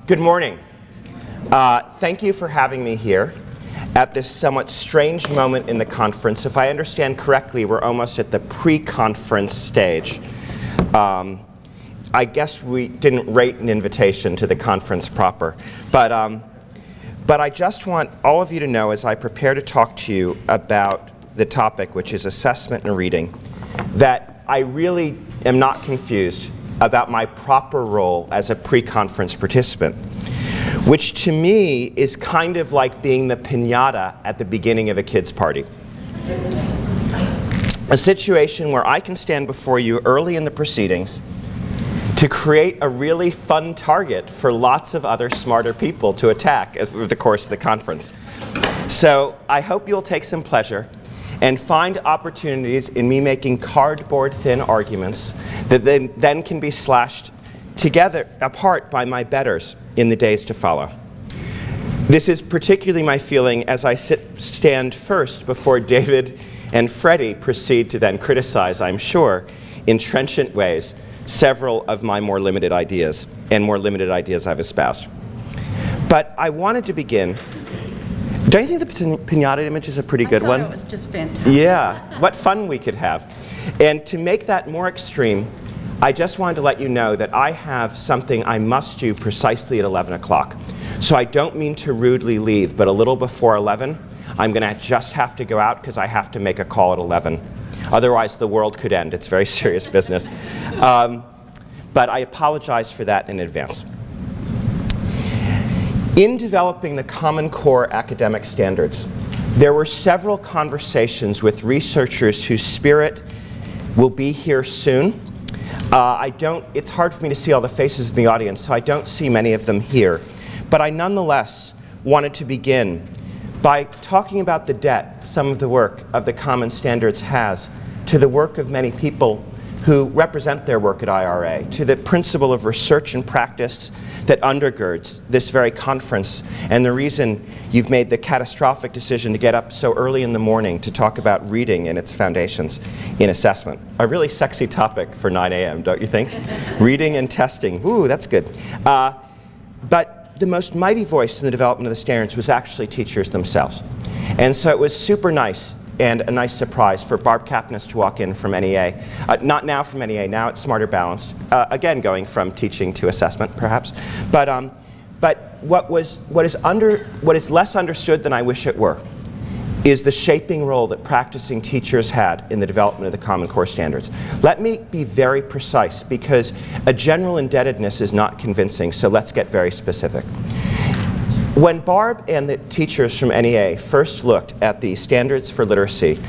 Good morning. Thank you for having me here at this somewhat strange moment in the conference. If I understand correctly, we're almost at the pre-conference stage. I guess we didn't rate an invitation to the conference proper. But I just want all of you to know, as I prepare to talk to you about the topic, which is assessment and reading, that I really am not confused about my proper role as a pre-conference participant, which to me is kind of like being the piñata at the beginning of a kid's party. A situation where I can stand before you early in the proceedings to create a really fun target for lots of other smarter people to attack over the course of the conference. So I hope you'll take some pleasure and find opportunities in me making cardboard-thin arguments that then can be slashed together apart by my betters in the days to follow. This is particularly my feeling as I stand first before David and Freddie proceed to then criticize, I'm sure, in trenchant ways, several of my more limited ideas and more limited ideas I've espoused. But I wanted to begin. Don't you think the piñata image is a pretty good one? I thought it was just fantastic. Yeah, what fun we could have. And to make that more extreme, I just wanted to let you know that I have something I must do precisely at 11 o'clock. So I don't mean to rudely leave, but a little before 11, I'm going to just have to go out because I have to make a call at 11. Otherwise, the world could end. It's very serious business. But I apologize for that in advance. In developing the Common Core academic standards, there were several conversations with researchers whose spirit will be here soon. It's hard for me to see all the faces in the audience, so I don't see many of them here. But I nonetheless wanted to begin by talking about the debt some of the work of the Common Standards has to the work of many people who represent their work at IRA, to the principle of research and practice that undergirds this very conference, and the reason you've made the catastrophic decision to get up so early in the morning to talk about reading and its foundations in assessment. A really sexy topic for 9 a.m., don't you think? Reading and testing, ooh, that's good. But the most mighty voice in the development of the standards was actually teachers themselves. And so it was super nice and a nice surprise for Barb Kapnis to walk in from NEA. Not now from NEA, now it's Smarter Balanced. Again, going from teaching to assessment, perhaps. But what is less understood than I wish it were is the shaping role that practicing teachers had in the development of the Common Core standards. Let me be very precise, because a general indebtedness is not convincing, so let's get very specific. When Barb and the teachers from NEA first looked at the standards for literacy,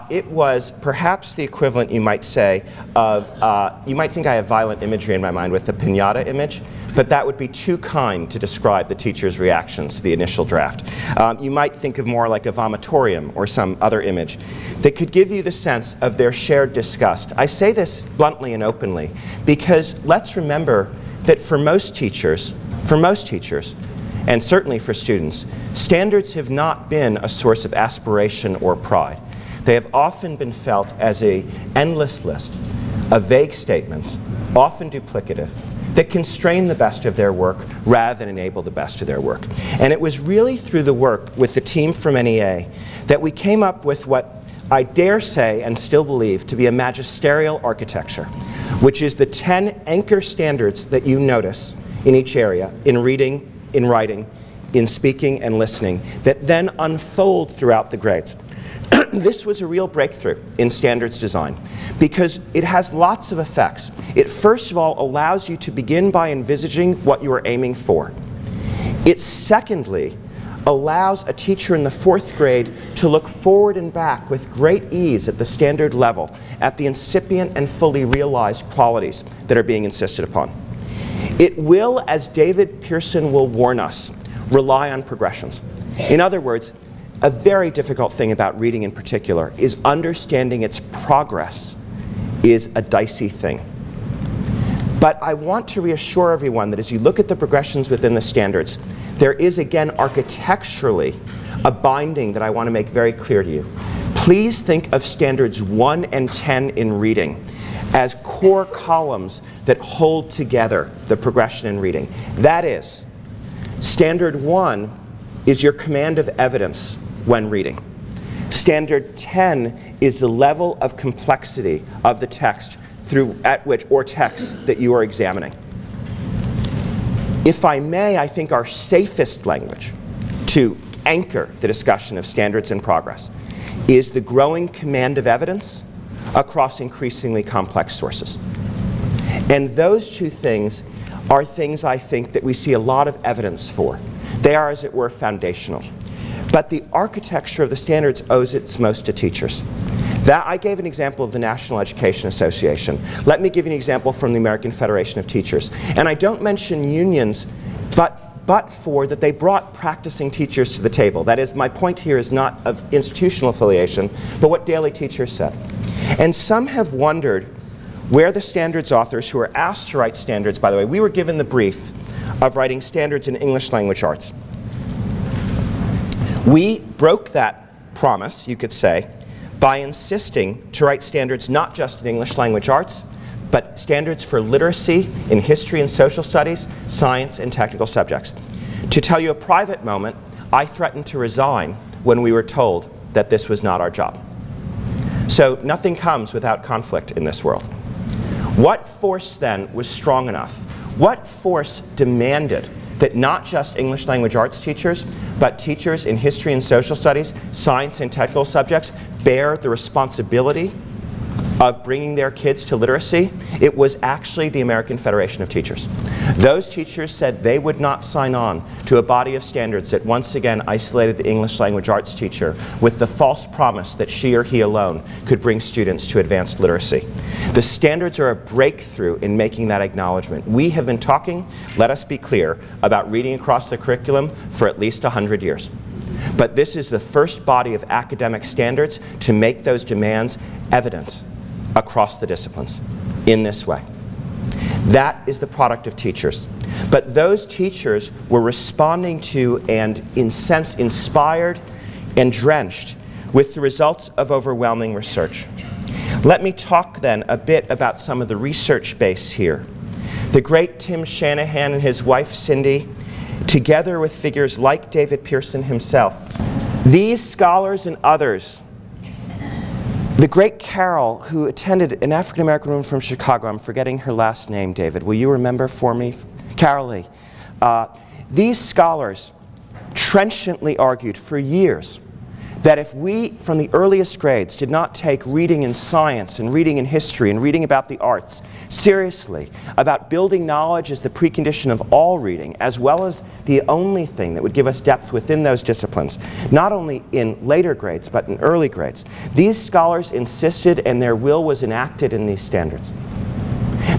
it was perhaps the equivalent, you might say, of, you might think I have violent imagery in my mind with the piñata image, but that would be too kind to describe the teachers' reactions to the initial draft. You might think of more like a vomitorium or some other image that could give you the sense of their shared disgust. I say this bluntly and openly because let's remember that for most teachers, and certainly for students, standards have not been a source of aspiration or pride. They have often been felt as an endless list of vague statements, often duplicative, that constrain the best of their work rather than enable the best of their work. And it was really through the work with the team from NEA that we came up with what I dare say and still believe to be a magisterial architecture, which is the 10 anchor standards that you notice in each area, in reading, in writing, in speaking and listening, that then unfold throughout the grades. This was a real breakthrough in standards design because it has lots of effects. It first of all allows you to begin by envisaging what you are aiming for. It secondly allows a teacher in the 4th grade to look forward and back with great ease at the standard level at the incipient and fully realized qualities that are being insisted upon. It will, as David Pearson will warn us, rely on progressions. In other words, a very difficult thing about reading in particular is understanding its progress is a dicey thing. But I want to reassure everyone that as you look at the progressions within the standards, there is again architecturally a binding that I want to make very clear to you. Please think of standards 1 and 10 in reading as core columns that hold together the progression in reading. That is, Standard 1 is your command of evidence when reading. Standard 10 is the level of complexity of the text or text that you are examining. If I may, I think our safest language to anchor the discussion of standards in progress is the growing command of evidence across increasingly complex sources. And those two things are things I think that we see a lot of evidence for. They are, as it were, foundational. But the architecture of the standards owes its most to teachers. I gave an example of the National Education Association. Let me give you an example from the American Federation of Teachers. And I don't mention unions, but for that they brought practicing teachers to the table. That is, my point here is not of institutional affiliation, but what daily teachers said. And some have wondered where the standards authors who were asked to write standards, by the way, we were given the brief of writing standards in English language arts. We broke that promise, you could say, by insisting to write standards not just in English language arts, but standards for literacy in history and social studies, science, and technical subjects. To tell you a private moment, I threatened to resign when we were told that this was not our job. So nothing comes without conflict in this world. What force then was strong enough? What force demanded that not just English language arts teachers, but teachers in history and social studies, science and technical subjects bear the responsibility of bringing their kids to literacy? It was actually the American Federation of Teachers. Those teachers said they would not sign on to a body of standards that once again isolated the English language arts teacher with the false promise that she or he alone could bring students to advanced literacy. The standards are a breakthrough in making that acknowledgement. We have been talking, let us be clear, about reading across the curriculum for at least 100 years. But this is the first body of academic standards to make those demands evident across the disciplines in this way. That is the product of teachers. But those teachers were responding to and, in sense, inspired and drenched with the results of overwhelming research. Let me talk then a bit about some of the research base here. The great Tim Shanahan and his wife Cindy, together with figures like David Pearson himself, these scholars and others. The great Carol, who attended an African-American woman from Chicago, I'm forgetting her last name, David. Will you remember for me? Carol Lee. These scholars trenchantly argued for years that if we, from the earliest grades, did not take reading in science and reading in history and reading about the arts seriously, about building knowledge as the precondition of all reading, as well as the only thing that would give us depth within those disciplines, not only in later grades, but in early grades, these scholars insisted, and their will was enacted in these standards.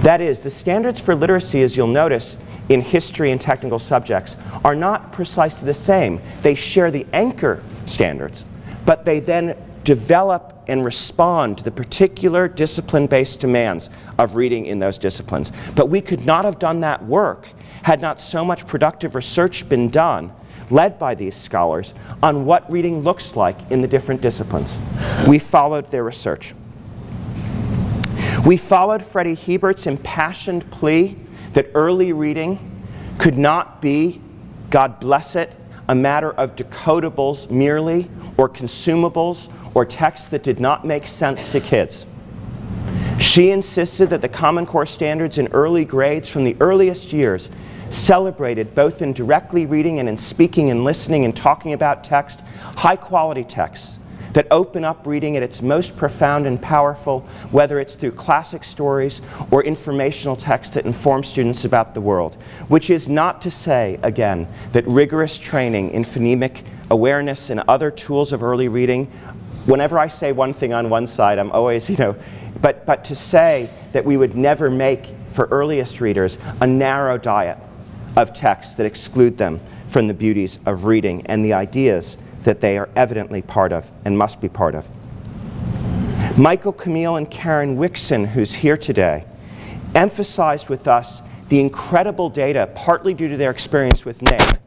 That is, the standards for literacy, as you'll notice, in history and technical subjects, are not precisely the same. They share the anchor standards, but they then develop and respond to the particular discipline-based demands of reading in those disciplines. But we could not have done that work had not so much productive research been done, led by these scholars, on what reading looks like in the different disciplines. We followed their research. We followed Freddie Hebert's impassioned plea that early reading could not be, God bless it, a matter of decodables merely, or consumables, or texts that did not make sense to kids. She insisted that the Common Core standards in early grades from the earliest years celebrated, both in directly reading and in speaking and listening and talking about text, high-quality texts that open up reading at its most profound and powerful, whether it's through classic stories or informational texts that inform students about the world. Which is not to say, again, that rigorous training in phonemic awareness and other tools of early reading, whenever I say one thing on one side, I'm always, but to say that we would never make, for earliest readers, a narrow diet of texts that exclude them from the beauties of reading and the ideas that they are evidently part of and must be part of. Michael Camille and Karen Wixson, who's here today, emphasized with us the incredible data, partly due to their experience with NAEP,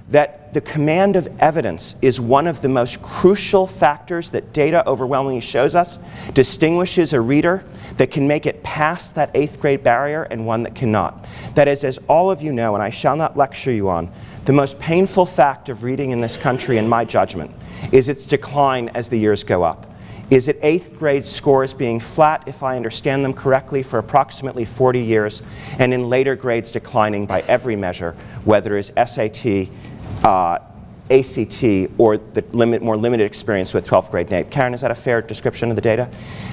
that the command of evidence is one of the most crucial factors that data overwhelmingly shows us distinguishes a reader that can make it past that 8th grade barrier and one that cannot. That is, as all of you know, and I shall not lecture you on, the most painful fact of reading in this country, in my judgment, is its decline as the years go up. Is it 8th grade scores being flat, if I understand them correctly, for approximately 40 years, and in later grades declining by every measure, whether it's SAT, ACT, or the more limited experience with 12th grade NAEP. Karen, is that a fair description of the data?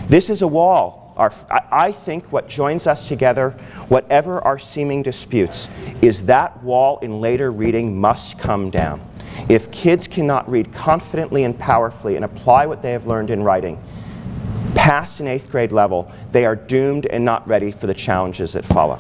This is a wall. I think what joins us together, whatever our seeming disputes, is that wall in later reading must come down. If kids cannot read confidently and powerfully and apply what they have learned in writing past an 8th grade level, they are doomed and not ready for the challenges that follow.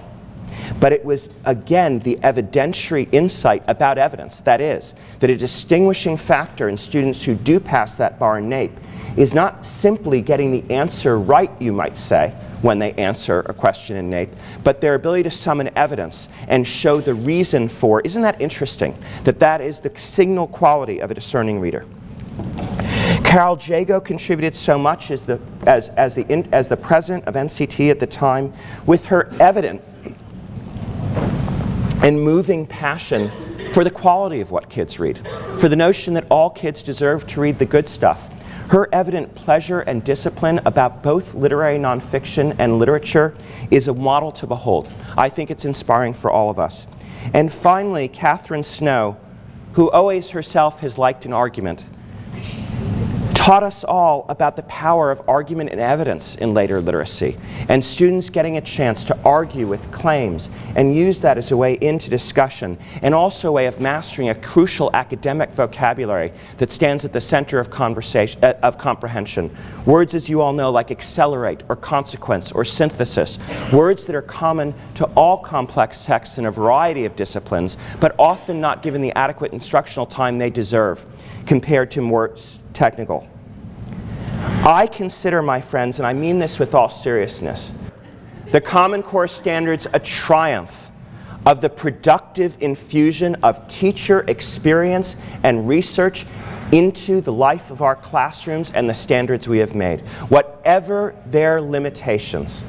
But it was, again, the evidentiary insight about evidence, that is, that a distinguishing factor in students who do pass that bar in NAEP is not simply getting the answer right, you might say, when they answer a question in NAEP, but their ability to summon evidence and show the reason for. Isn't that interesting? That is the signal quality of a discerning reader. Carol Jago contributed so much as the president of NCTE at the time with her evident and moving passion for the quality of what kids read, for the notion that all kids deserve to read the good stuff. Her evident pleasure and discipline about both literary nonfiction and literature is a model to behold. I think it's inspiring for all of us. And finally, Catherine Snow, who always herself has liked an argument, taught us all about the power of argument and evidence in later literacy, and students getting a chance to argue with claims and use that as a way into discussion, and also a way of mastering a crucial academic vocabulary that stands at the center of comprehension. Words, as you all know, like accelerate or consequence or synthesis, words that are common to all complex texts in a variety of disciplines, but often not given the adequate instructional time they deserve compared to more technical. I consider, my friends, and I mean this with all seriousness, the Common Core standards a triumph of the productive infusion of teacher experience and research into the life of our classrooms and the standards we have made. Whatever their limitations,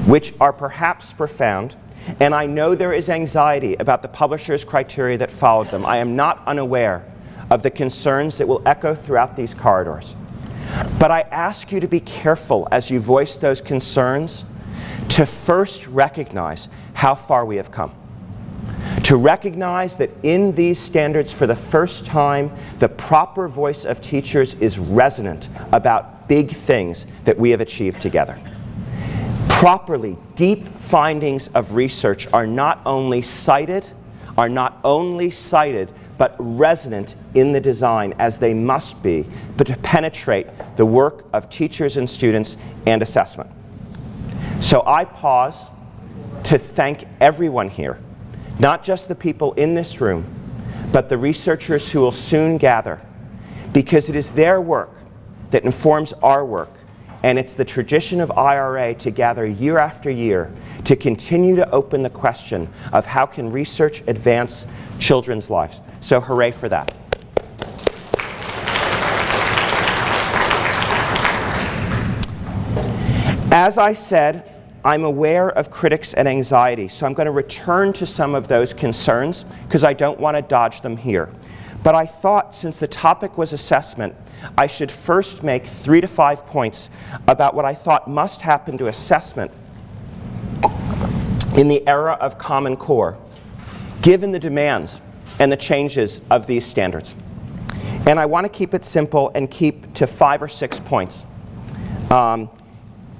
which are perhaps profound, and I know there is anxiety about the publisher's criteria that followed them. I am not unaware of the concerns that will echo throughout these corridors. But I ask you to be careful as you voice those concerns to first recognize how far we have come. To recognize that in these standards, for the first time, the proper voice of teachers is resonant about big things that we have achieved together. Properly, deep findings of research are not only cited, but resonant in the design, as they must be, but to penetrate the work of teachers and students and assessment. So I pause to thank everyone here, not just the people in this room, but the researchers who will soon gather, because it is their work that informs our work, and it's the tradition of IRA to gather year after year to continue to open the question of how can research advance children's lives. So hooray for that. As I said, I'm aware of critics and anxiety, so I'm going to return to some of those concerns because I don't want to dodge them here. But I thought, since the topic was assessment, I should first make 3 to 5 points about what I thought must happen to assessment in the era of Common Core, given the demands and the changes of these standards. And I want to keep it simple and keep to 5 or 6 points.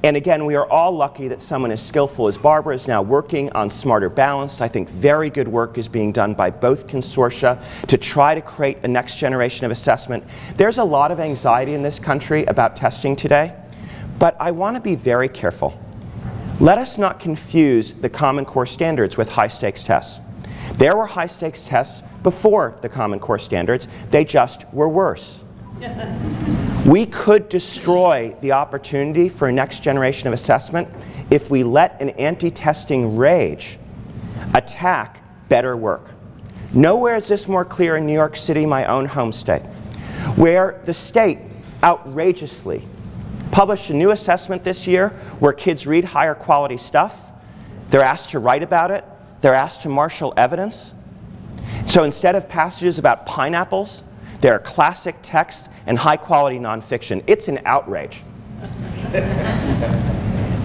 And again, we are all lucky that someone as skillful as Barbara is now working on Smarter Balanced. I think very good work is being done by both consortia to try to create a next generation of assessment. There's a lot of anxiety in this country about testing today, but I want to be very careful. Let us not confuse the Common Core standards with high-stakes tests. There were high-stakes tests before the Common Core standards. They just were worse. We could destroy the opportunity for a next generation of assessment if we let an anti-testing rage attack better work. Nowhere is this more clear in New York City, my own home state, where the state outrageously published a new assessment this year where kids read higher quality stuff. They're asked to write about it. They're asked to marshal evidence. So instead of passages about pineapples, there are classic texts and high quality nonfiction. It's an outrage.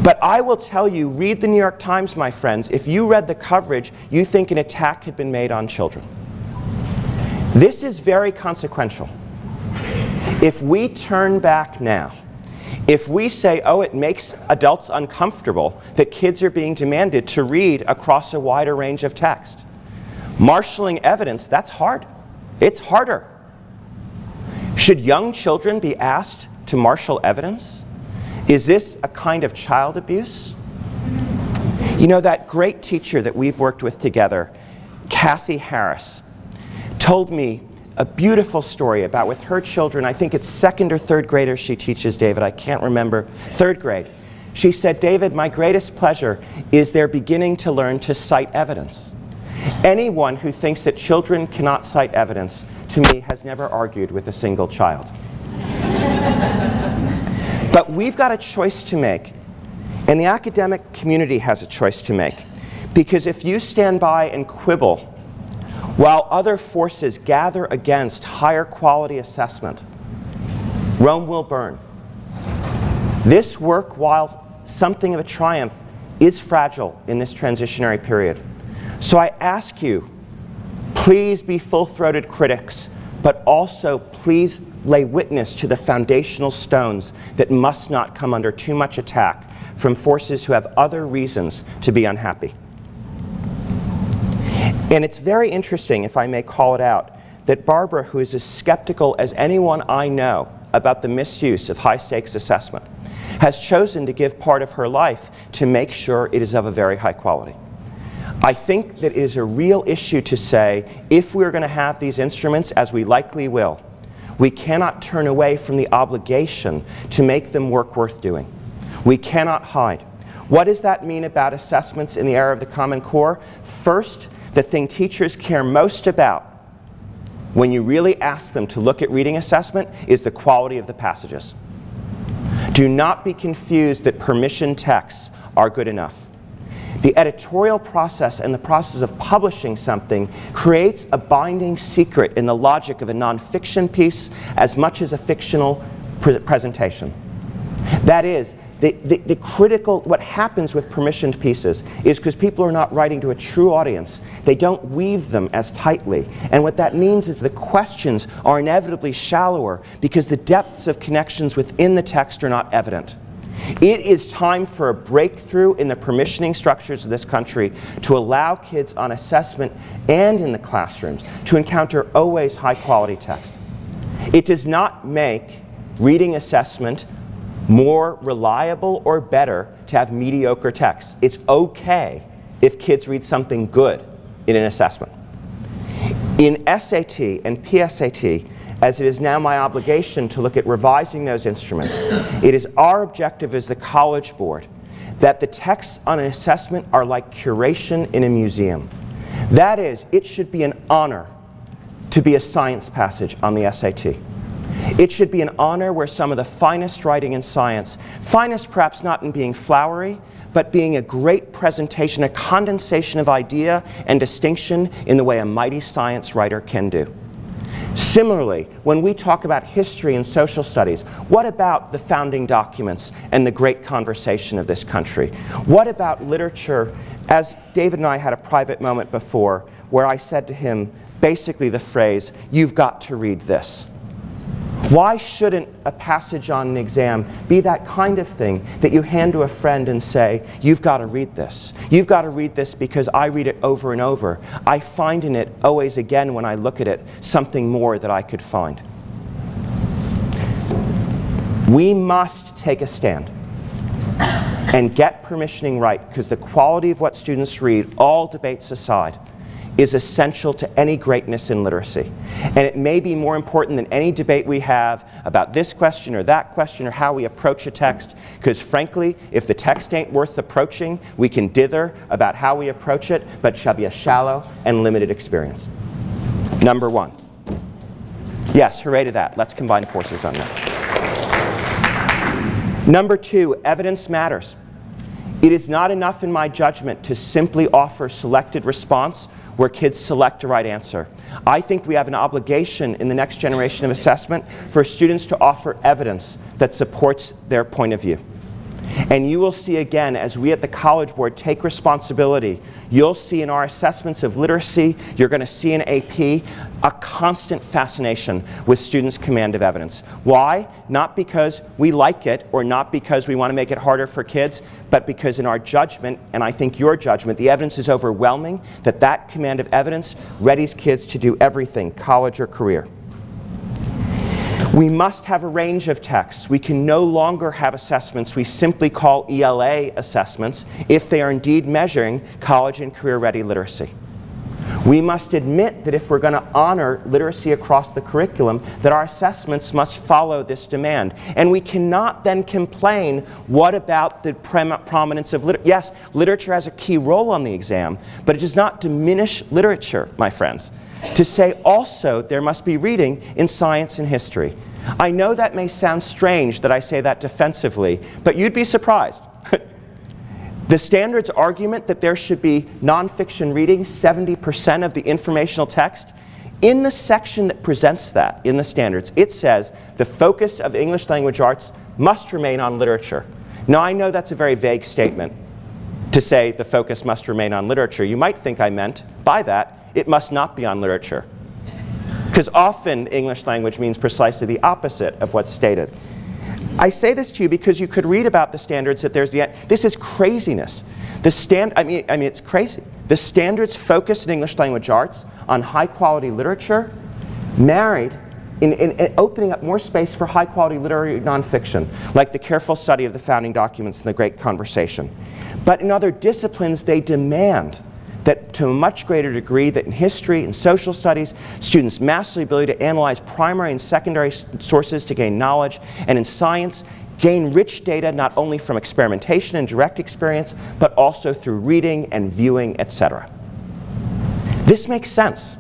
But I will tell you, read the New York Times, my friends. If you read the coverage, you think an attack had been made on children. This is very consequential. If we turn back now, if we say, oh, it makes adults uncomfortable that kids are being demanded to read across a wider range of text, marshaling evidence, that's hard. It's harder. Should young children be asked to marshal evidence? Is this a kind of child abuse? You know, that great teacher that we've worked with together, Kathy Harris, told me a beautiful story about with her children. I think it's second or third graders she teaches, David. I can't remember. Third grade. She said, David, my greatest pleasure is they're beginning to learn to cite evidence. Anyone who thinks that children cannot cite evidence, to me, has never argued with a single child. But we've got a choice to make, and the academic community has a choice to make. Because if you stand by and quibble while other forces gather against higher quality assessment, Rome will burn. This work, while something of a triumph, is fragile in this transitionary period. So I ask you, please be full-throated critics, but also please lay witness to the foundational stones that must not come under too much attack from forces who have other reasons to be unhappy. And it's very interesting, if I may call it out, that Barbara, who is as skeptical as anyone I know about the misuse of high-stakes assessment, has chosen to give part of her life to make sure it is of a very high quality. I think that it is a real issue to say, if we're going to have these instruments, as we likely will, we cannot turn away from the obligation to make them work worth doing. We cannot hide. What does that mean about assessments in the era of the Common Core? First, the thing teachers care most about when you really ask them to look at reading assessment is the quality of the passages. Do not be confused that permission texts are good enough. The editorial process and the process of publishing something creates a binding secret in the logic of a nonfiction piece as much as a fictional presentation. That is, the critical, what happens with permissioned pieces is because people are not writing to a true audience, they don't weave them as tightly. And what that means is the questions are inevitably shallower because the depths of connections within the text are not evident. It is time for a breakthrough in the permissioning structures of this country to allow kids on assessment and in the classrooms to encounter always high-quality text. It does not make reading assessment more reliable or better to have mediocre text. It's okay if kids read something good in an assessment. In SAT and PSAT, as it is now my obligation to look at revising those instruments, it is our objective as the College Board that the texts on an assessment are like curation in a museum. That is, it should be an honor to be a science passage on the SAT. It should be an honor where some of the finest writing in science, finest perhaps not in being flowery, but being a great presentation, a condensation of idea and distinction in the way a mighty science writer can do. Similarly, when we talk about history and social studies, what about the founding documents and the great conversation of this country? What about literature? As David and I had a private moment before where I said to him basically the phrase, "You've got to read this." Why shouldn't a passage on an exam be that kind of thing that you hand to a friend and say, "You've got to read this. You've got to read this because I read it over and over. I find in it always again when I look at it something more that I could find." We must take a stand and get permissioning right, because the quality of what students read, all debates aside, is essential to any greatness in literacy. And it may be more important than any debate we have about this question or that question or how we approach a text, because frankly, if the text ain't worth approaching, we can dither about how we approach it, but it shall be a shallow and limited experience. Number one. Yes, hooray to that. Let's combine forces on that. Number two, evidence matters. It is not enough in my judgment to simply offer selected response where kids select a right answer. I think we have an obligation in the next generation of assessment for students to offer evidence that supports their point of view. And you will see again, as we at the College Board take responsibility, you'll see in our assessments of literacy, you're going to see in AP, a constant fascination with students' command of evidence. Why? Not because we like it or not because we want to make it harder for kids, but because in our judgment, and I think your judgment, the evidence is overwhelming that that command of evidence readies kids to do everything, college or career. We must have a range of texts. We can no longer have assessments we simply call ELA assessments if they are indeed measuring college and career-ready literacy. We must admit that if we're going to honor literacy across the curriculum, that our assessments must follow this demand. And we cannot then complain, what about the prominence of literature? Yes, literature has a key role on the exam, but it does not diminish literature, my friends. To say also there must be reading in science and history. I know that may sound strange that I say that defensively, but you'd be surprised. The standards argument that there should be nonfiction reading, 70% of the informational text, in the section that presents that in the standards, it says the focus of English language arts must remain on literature. Now I know that's a very vague statement to say the focus must remain on literature. You might think I meant by that it must not be on literature. Because often English language means precisely the opposite of what's stated. I say this to you because you could read about the standards that there's this is craziness. I mean it's crazy. The standards focus in English language arts on high quality literature, married in opening up more space for high quality literary nonfiction, like the careful study of the founding documents and the great conversation. But in other disciplines they demand that to a much greater degree that in history and social studies, students master the ability to analyze primary and secondary sources to gain knowledge, and in science, gain rich data not only from experimentation and direct experience, but also through reading and viewing, etc. This makes sense.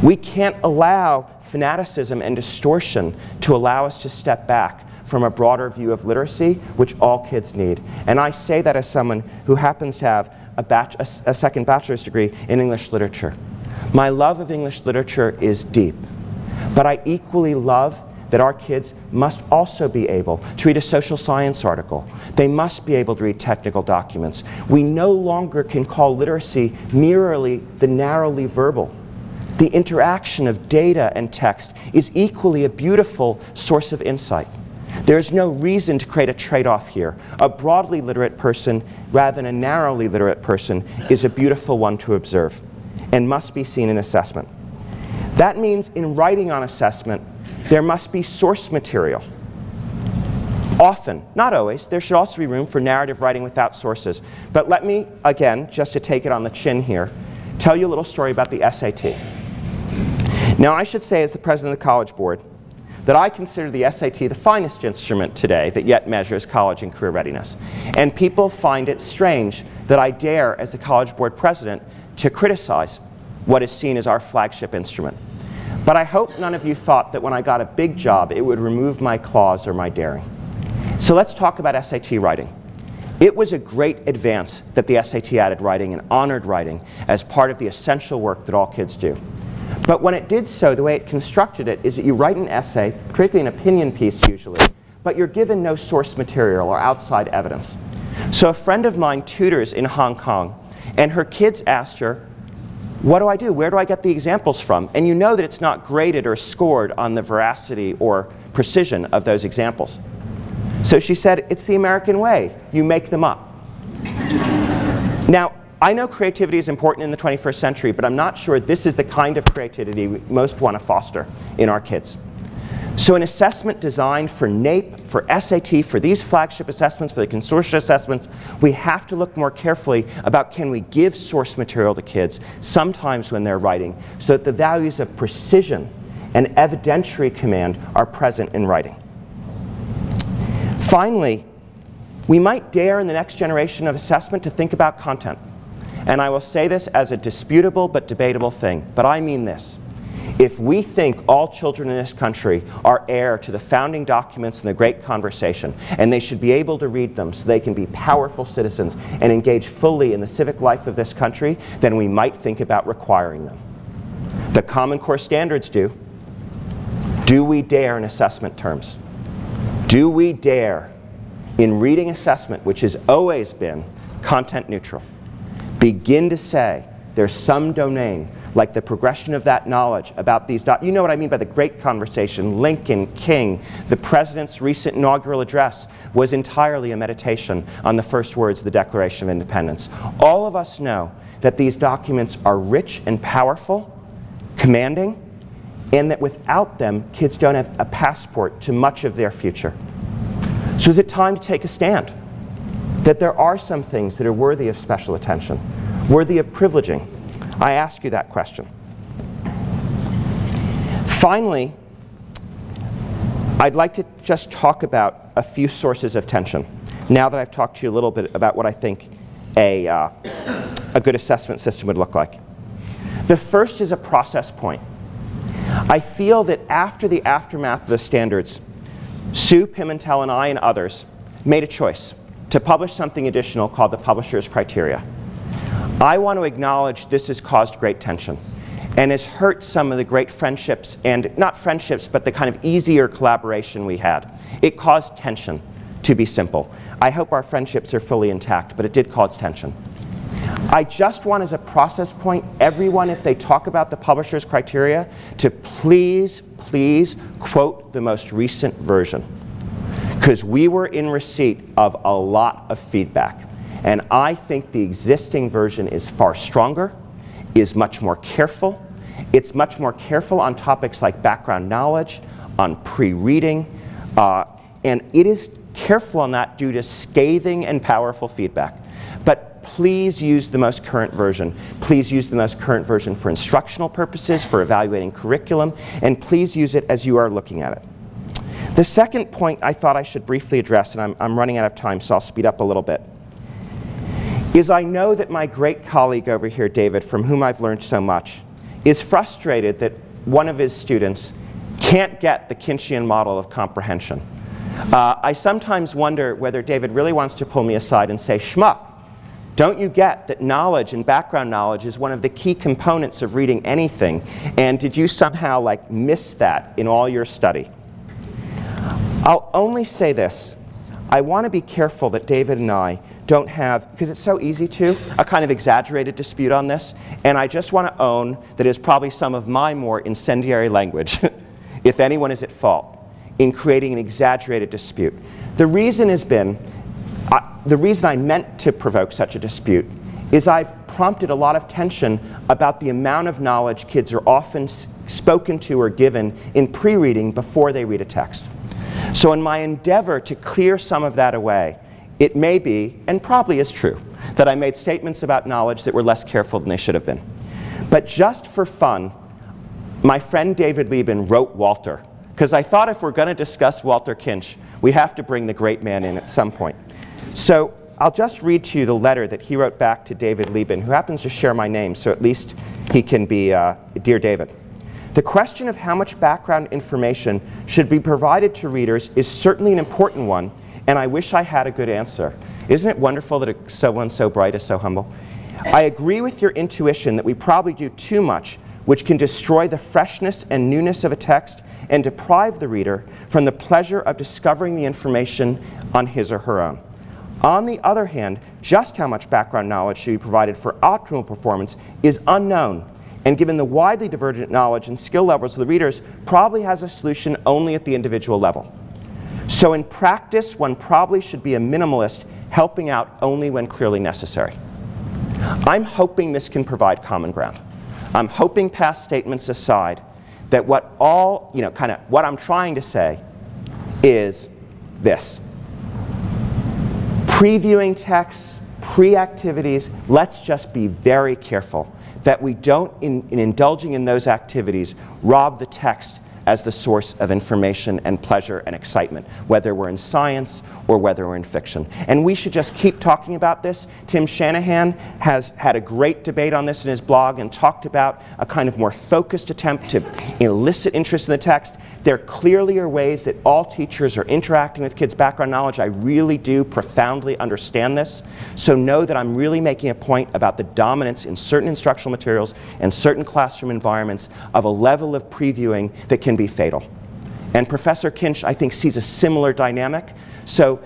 We can't allow fanaticism and distortion to allow us to step back from a broader view of literacy, which all kids need. And I say that as someone who happens to have a second bachelor's degree in English literature. My love of English literature is deep, but I equally love that our kids must also be able to read a social science article. They must be able to read technical documents. We no longer can call literacy merely the narrowly verbal. The interaction of data and text is equally a beautiful source of insight. There's no reason to create a trade-off here. A broadly literate person rather than a narrowly literate person is a beautiful one to observe and must be seen in assessment. That means in writing on assessment, there must be source material. Often, not always, there should also be room for narrative writing without sources. But let me, again, just to take it on the chin here, tell you a little story about the SAT. Now, I should say as the president of the College Board, that I consider the SAT the finest instrument today that yet measures college and career readiness. And people find it strange that I dare, as the College Board president, to criticize what is seen as our flagship instrument. But I hope none of you thought that when I got a big job, it would remove my claws or my daring. So let's talk about SAT writing. It was a great advance that the SAT added writing and honored writing as part of the essential work that all kids do. But when it did so, the way it constructed it is that you write an essay, particularly an opinion piece usually, but you're given no source material or outside evidence. So a friend of mine tutors in Hong Kong, and her kids asked her, what do I do? Where do I get the examples from? And you know that it's not graded or scored on the veracity or precision of those examples. So she said, it's the American way. You make them up. Now, I know creativity is important in the 21st century, but I'm not sure this is the kind of creativity we most want to foster in our kids. So an assessment designed for NAEP, for SAT, for these flagship assessments, for the consortia assessments, we have to look more carefully about can we give source material to kids sometimes when they're writing so that the values of precision and evidentiary command are present in writing. Finally, we might dare in the next generation of assessment to think about content. And I will say this as a disputable but debatable thing, but I mean this. If we think all children in this country are heir to the founding documents and the Great Conversation, and they should be able to read them so they can be powerful citizens and engage fully in the civic life of this country, then we might think about requiring them. The Common Core standards do. Do we dare in assessment terms? Do we dare in reading assessment, which has always been content neutral, begin to say there's some domain, like the progression of that knowledge about these you know what I mean by the Great Conversation, Lincoln, King, the President's recent inaugural address was entirely a meditation on the first words of the Declaration of Independence. All of us know that these documents are rich and powerful, commanding, and that without them, kids don't have a passport to much of their future. So is it time to take a stand? That there are some things that are worthy of special attention, worthy of privileging? I ask you that question. Finally, I'd like to just talk about a few sources of tension, now that I've talked to you a little bit about what I think a good assessment system would look like. The first is a process point. I feel that after the aftermath of the standards, Sue Pimentel and I and others made a choice to publish something additional called the Publisher's Criteria. I want to acknowledge this has caused great tension and has hurt some of the great friendships, and not friendships, but the kind of easier collaboration we had. It caused tension, to be simple. I hope our friendships are fully intact, but it did cause tension. I just want, as a process point, everyone, if they talk about the Publisher's Criteria, to please, please quote the most recent version. Because we were in receipt of a lot of feedback. And I think the existing version is far stronger, is much more careful. It's much more careful on topics like background knowledge, on pre-reading, and it is careful on that due to scathing and powerful feedback. But please use the most current version. Please use the most current version for instructional purposes, for evaluating curriculum, and please use it as you are looking at it. The second point I thought I should briefly address, and I'm running out of time, so I'll speed up a little bit, is I know that my great colleague over here, David, from whom I've learned so much, is frustrated that one of his students can't get the Kinchian model of comprehension. I sometimes wonder whether David really wants to pull me aside and say, Schmuck, don't you get that knowledge and background knowledge is one of the key components of reading anything? And did you somehow like miss that in all your study? I'll only say this. I want to be careful that David and I don't have, because it's so easy to, a kind of exaggerated dispute on this, and I just want to own that is probably some of my more incendiary language, if anyone is at fault, in creating an exaggerated dispute. The reason has been, the reason I meant to provoke such a dispute is I've prompted a lot of tension about the amount of knowledge kids are often spoken to or given in pre-reading before they read a text. So in my endeavor to clear some of that away, it may be, and probably is true, that I made statements about knowledge that were less careful than they should have been. But just for fun, my friend David Lieben wrote Walter, because I thought if we're going to discuss Walter Kinch, we have to bring the great man in at some point. So I'll just read to you the letter that he wrote back to David Lieben, who happens to share my name, so at least he can be, Dear David. The question of how much background information should be provided to readers is certainly an important one, and I wish I had a good answer. Isn't it wonderful that someone so bright is so humble? I agree with your intuition that we probably do too much, which can destroy the freshness and newness of a text and deprive the reader from the pleasure of discovering the information on his or her own. On the other hand, just how much background knowledge should be provided for optimal performance is unknown, and given the widely divergent knowledge and skill levels of the readers, probably has a solution only at the individual level. So in practice, one probably should be a minimalist, helping out only when clearly necessary. I'm hoping this can provide common ground. I'm hoping, past statements aside, that what I'm trying to say is this. Previewing texts, pre-activities, let's just be very careful that we don't, in indulging in those activities, rob the text as the source of information and pleasure and excitement, whether we're in science or whether we're in fiction. And we should just keep talking about this. Tim Shanahan has had a great debate on this in his blog and talked about a kind of more focused attempt to elicit interest in the text. There clearly are ways that all teachers are interacting with kids' background knowledge. I really do profoundly understand this. So know that I'm really making a point about the dominance in certain instructional materials and certain classroom environments of a level of previewing that can be fatal. And Professor Kinch, I think, sees a similar dynamic. So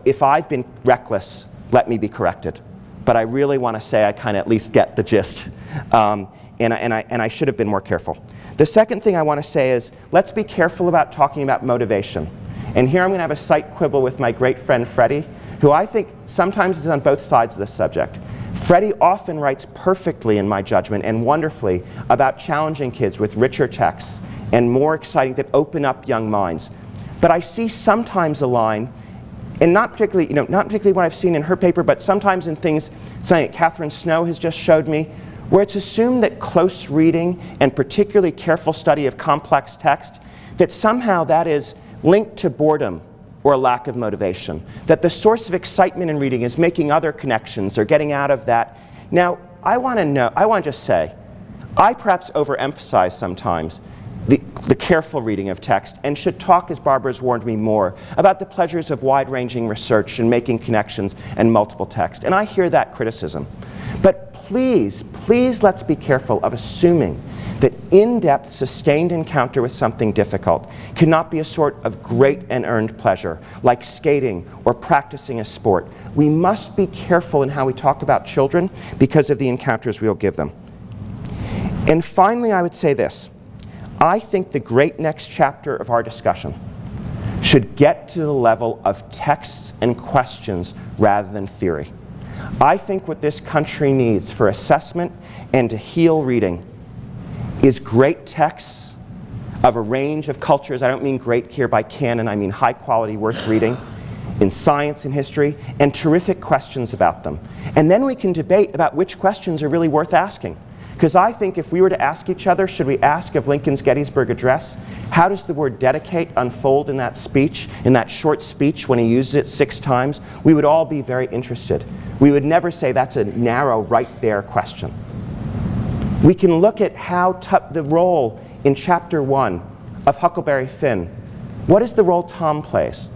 if I've been reckless, let me be corrected. But I really want to say I kind of at least get the gist. And I should have been more careful. The second thing I want to say is, let's be careful about talking about motivation. And here I'm going to have a slight quibble with my great friend Freddie, who I think sometimes is on both sides of this subject. Freddie often writes perfectly, in my judgment, and wonderfully about challenging kids with richer texts and more exciting, that open up young minds. But I see sometimes a line, and not particularly what I've seen in her paper, but sometimes in things, something that Catherine Snow has just showed me, where it's assumed that close reading and particularly careful study of complex text, that somehow that is linked to boredom or a lack of motivation. That the source of excitement in reading is making other connections or getting out of that. Now, I want to just say, I perhaps overemphasize sometimes the careful reading of text, and should talk, as Barbara's warned me, more about the pleasures of wide-ranging research and making connections and multiple text. And I hear that criticism. But please, please let's be careful of assuming that in-depth, sustained encounter with something difficult cannot be a sort of great and earned pleasure, like skating or practicing a sport. We must be careful in how we talk about children because of the encounters we'll give them. And finally, I would say this. I think the great next chapter of our discussion should get to the level of texts and questions rather than theory. I think what this country needs for assessment and to heal reading is great texts of a range of cultures. I don't mean great here by canon, I mean high quality, worth reading, in science and history, and terrific questions about them. And then we can debate about which questions are really worth asking. Because I think if we were to ask each other, should we ask of Lincoln's Gettysburg Address, how does the word dedicate unfold in that speech, in that short speech when he uses it 6 times, we would all be very interested. We would never say that's a narrow, right there question. We can look at how the role in chapter 1 of Huckleberry Finn. What is the role Tom plays?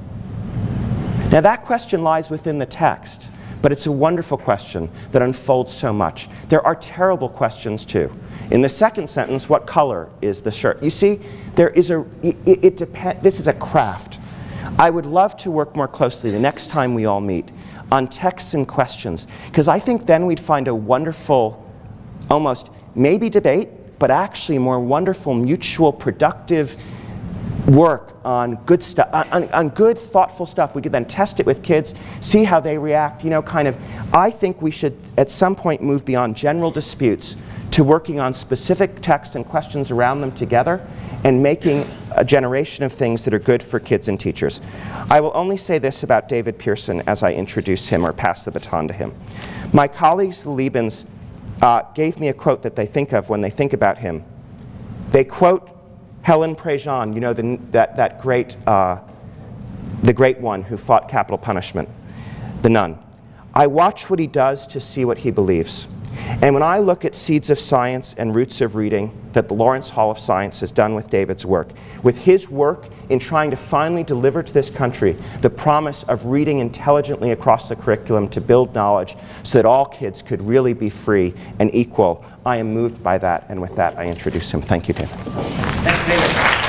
Now that question lies within the text. But it's a wonderful question that unfolds so much. There are terrible questions too. In the second sentence, what color is the shirt? You see, there is this is a craft. I would love to work more closely the next time we all meet on texts and questions, because I think then we'd find a wonderful, almost maybe debate, but actually more wonderful, mutual, productive work on good stuff, on good, thoughtful stuff. We could then test it with kids, see how they react, I think we should at some point move beyond general disputes to working on specific texts and questions around them together and making a generation of things that are good for kids and teachers. I will only say this about David Pearson as I introduce him or pass the baton to him. My colleagues, the Liebens, gave me a quote that they think of when they think about him. They quote Helen Préjean, the great one who fought capital punishment, the nun. I watch what he does to see what he believes. And when I look at Seeds of Science and Roots of Reading that the Lawrence Hall of Science has done with David's work, with his work in trying to finally deliver to this country the promise of reading intelligently across the curriculum to build knowledge so that all kids could really be free and equal, I am moved by that, and with that I introduce him. Thank you, David. Thanks, David.